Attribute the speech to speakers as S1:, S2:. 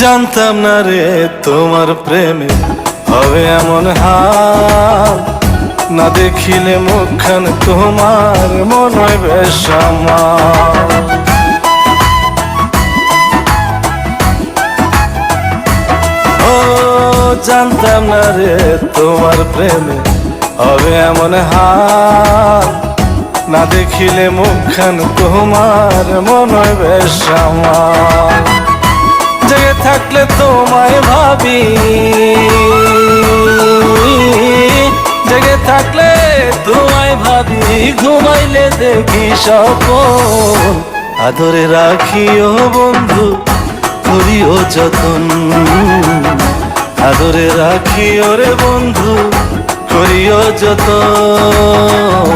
S1: জানতাম না রে তোমার প্রেমে হবে এমন হাল, না দেখিলে মুখখান তোমার মন হয় বেশ আমার। ও জানতাম না রে তোমার প্রেমে হবে এমন হাল, না দেখিলে মুখখান তোমার মন হয় বেশ আমার। জেগে থাকলে তোমায় ভাবি, জেগে থাকলে তোমায় ভাবি, ঘুমাইলে দেখি স্বপ্ন। আদরে রাখিও বন্ধু, করিও যতন, আদরে রাখিও রে বন্ধু, করিও যতন।